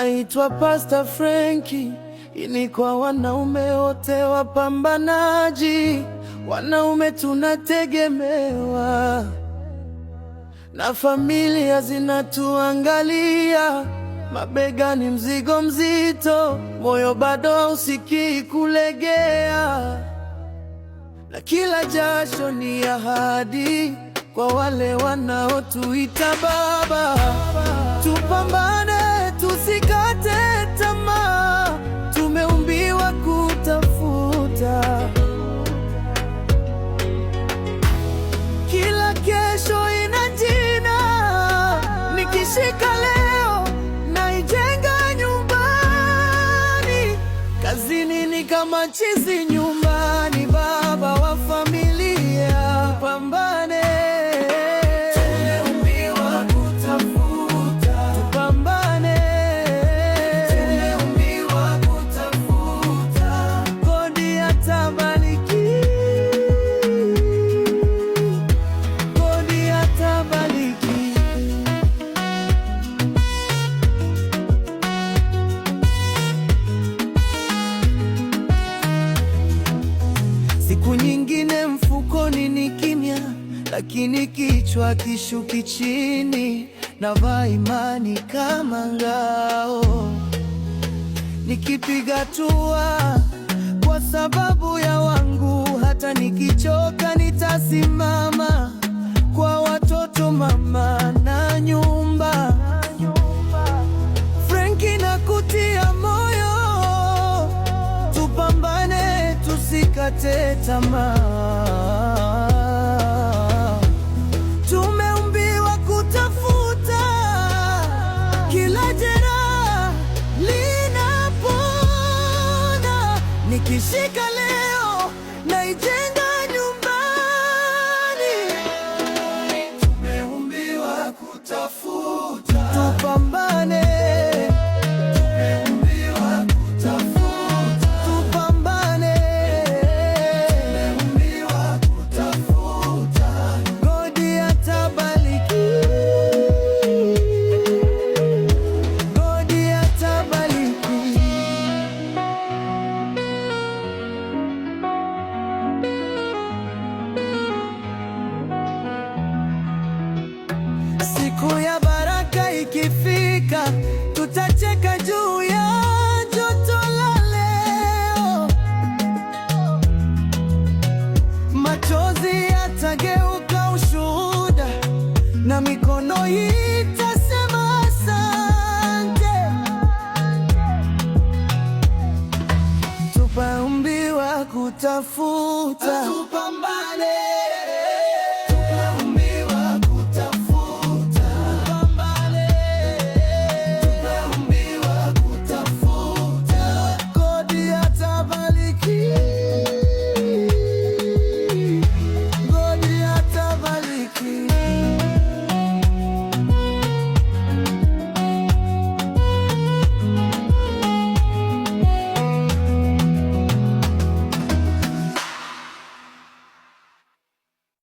Naitwa Pastor Frankie, ini kwa wanaume wote wapambanaji. Wanaume tunategemewa na familia zinatuangalia. Mabega ni mzigo mzito, moyo bado hausikii kulegea, na kila jasho ni ahadi kwa wale wanaotuita baba. Tupambane, tusikate tamaa, tumeumbiwa kutafuta. Kila kesho ina jina, nikishika leo naijenga nyumbani. Kazini ni kama chizi, nyumbani baba wa familia. Pambane, tumeumbiwa kutafuta. Tupambane, tumeumbiwa kutafuta. Kodi atabariki, kodi atabariki. Siku nyingine mfukoni ni kimya, lakini kichwa kishuki chini. Navaa imani kama ngao, nikipiga hatua kwa sababu ya wangu. Hata nikichoka nitasimama, kwa watoto, mama na nyumba. Frankie nakutia moyo, tupambane, tusikate tamaa. Tumeumbiwa kutafuta, kila jeraha linapona. Nikishika leo naijenga nyumbani. Tumeumbiwa kutafuta, tupambane. Siku ya baraka ikifika, tutacheka juu ya joto la leo. Machozi yatageuka ushuhuda, na mikono itasema asante. Tumeumbiwa kutafuta, tupambane.